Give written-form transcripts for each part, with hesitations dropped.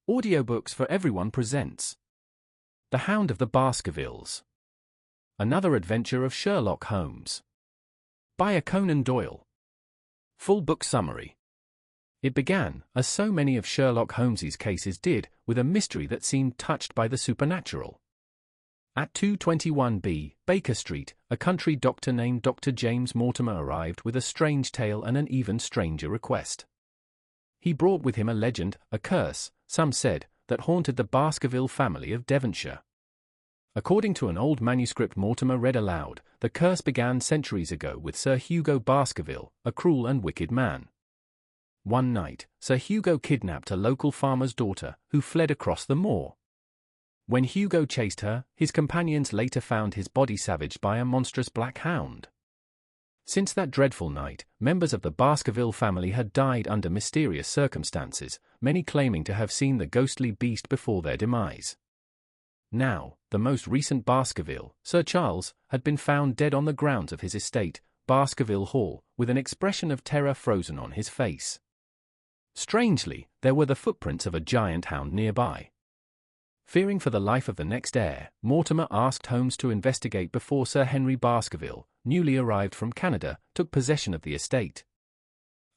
Audiobooks for Everyone presents The Hound of the Baskervilles. Another adventure of Sherlock Holmes. By a Conan Doyle. Full book summary. It began, as so many of Sherlock Holmes's cases did, with a mystery that seemed touched by the supernatural. At 221B, Baker Street, a country doctor named Dr. James Mortimer arrived with a strange tale and an even stranger request. He brought with him a legend, a curse, some said, that haunted the Baskerville family of Devonshire. According to an old manuscript Mortimer read aloud, the curse began centuries ago with Sir Hugo Baskerville, a cruel and wicked man. One night, Sir Hugo kidnapped a local farmer's daughter, who fled across the moor. When Hugo chased her, his companions later found his body savaged by a monstrous black hound. Since that dreadful night, members of the Baskerville family had died under mysterious circumstances, many claiming to have seen the ghostly beast before their demise. Now, the most recent Baskerville, Sir Charles, had been found dead on the grounds of his estate, Baskerville Hall, with an expression of terror frozen on his face. Strangely, there were the footprints of a giant hound nearby. Fearing for the life of the next heir, Mortimer asked Holmes to investigate before Sir Henry Baskerville, newly arrived from Canada, took possession of the estate.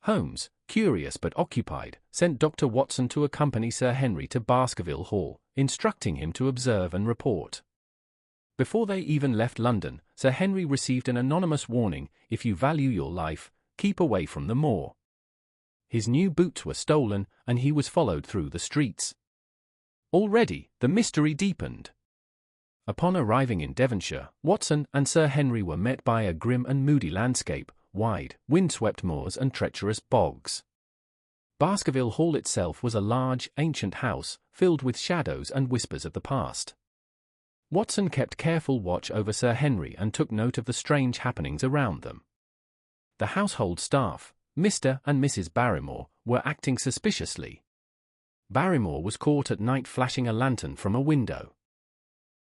Holmes, curious but occupied, sent Dr. Watson to accompany Sir Henry to Baskerville Hall, instructing him to observe and report. Before they even left London, Sir Henry received an anonymous warning: if you value your life, keep away from the moor. His new boots were stolen, and he was followed through the streets. Already, the mystery deepened. Upon arriving in Devonshire, Watson and Sir Henry were met by a grim and moody landscape, wide, windswept moors and treacherous bogs. Baskerville Hall itself was a large, ancient house, filled with shadows and whispers of the past. Watson kept careful watch over Sir Henry and took note of the strange happenings around them. The household staff, Mr. and Mrs. Barrymore, were acting suspiciously. Barrymore was caught at night flashing a lantern from a window.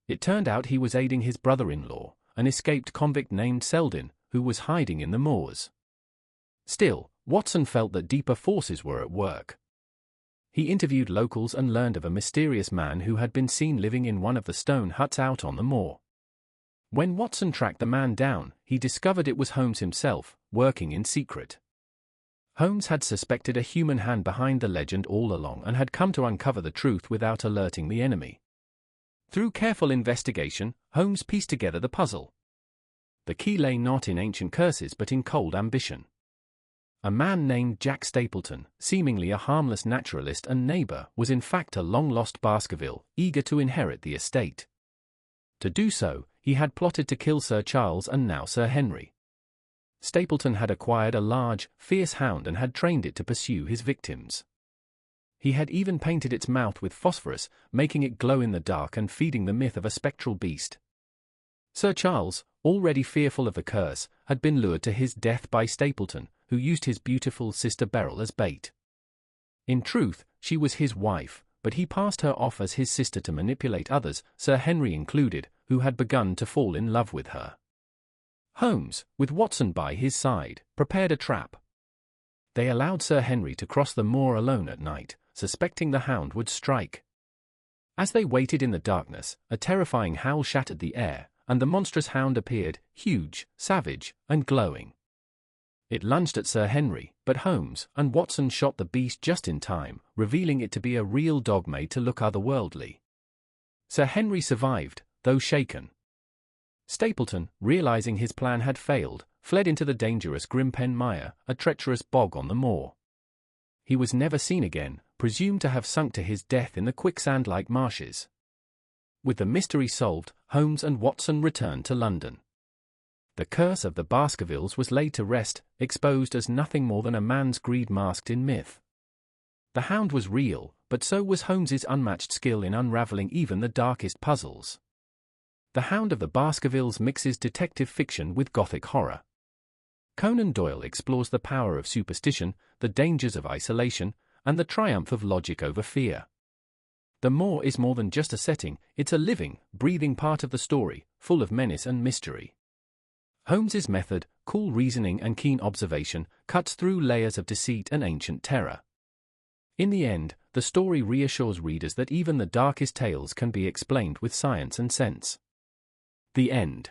It turned out he was aiding his brother-in-law, an escaped convict named Selden, who was hiding in the moors. Still, Watson felt that deeper forces were at work. He interviewed locals and learned of a mysterious man who had been seen living in one of the stone huts out on the moor. When Watson tracked the man down, he discovered it was Holmes himself, working in secret. Holmes had suspected a human hand behind the legend all along and had come to uncover the truth without alerting the enemy. Through careful investigation, Holmes pieced together the puzzle. The key lay not in ancient curses but in cold ambition. A man named Jack Stapleton, seemingly a harmless naturalist and neighbor, was in fact a long-lost Baskerville, eager to inherit the estate. To do so, he had plotted to kill Sir Charles and now Sir Henry. Stapleton had acquired a large, fierce hound and had trained it to pursue his victims. He had even painted its mouth with phosphorus, making it glow in the dark and feeding the myth of a spectral beast. Sir Charles, already fearful of the curse, had been lured to his death by Stapleton, who used his beautiful sister Beryl as bait. In truth, she was his wife, but he passed her off as his sister to manipulate others, Sir Henry included, who had begun to fall in love with her. Holmes, with Watson by his side, prepared a trap. They allowed Sir Henry to cross the moor alone at night, suspecting the hound would strike. As they waited in the darkness, a terrifying howl shattered the air, and the monstrous hound appeared, huge, savage, and glowing. It lunged at Sir Henry, but Holmes and Watson shot the beast just in time, revealing it to be a real dog made to look otherworldly. Sir Henry survived, though shaken. Stapleton, realizing his plan had failed, fled into the dangerous Grimpen Mire, a treacherous bog on the moor. He was never seen again, presumed to have sunk to his death in the quicksand-like marshes. With the mystery solved, Holmes and Watson returned to London. The curse of the Baskervilles was laid to rest, exposed as nothing more than a man's greed masked in myth. The hound was real, but so was Holmes's unmatched skill in unraveling even the darkest puzzles. The Hound of the Baskervilles mixes detective fiction with gothic horror. Conan Doyle explores the power of superstition, the dangers of isolation, and the triumph of logic over fear. The moor is more than just a setting, it's a living, breathing part of the story, full of menace and mystery. Holmes's method, cool reasoning and keen observation, cuts through layers of deceit and ancient terror. In the end, the the story reassures readers that even the darkest tales can be explained with science and sense. The end.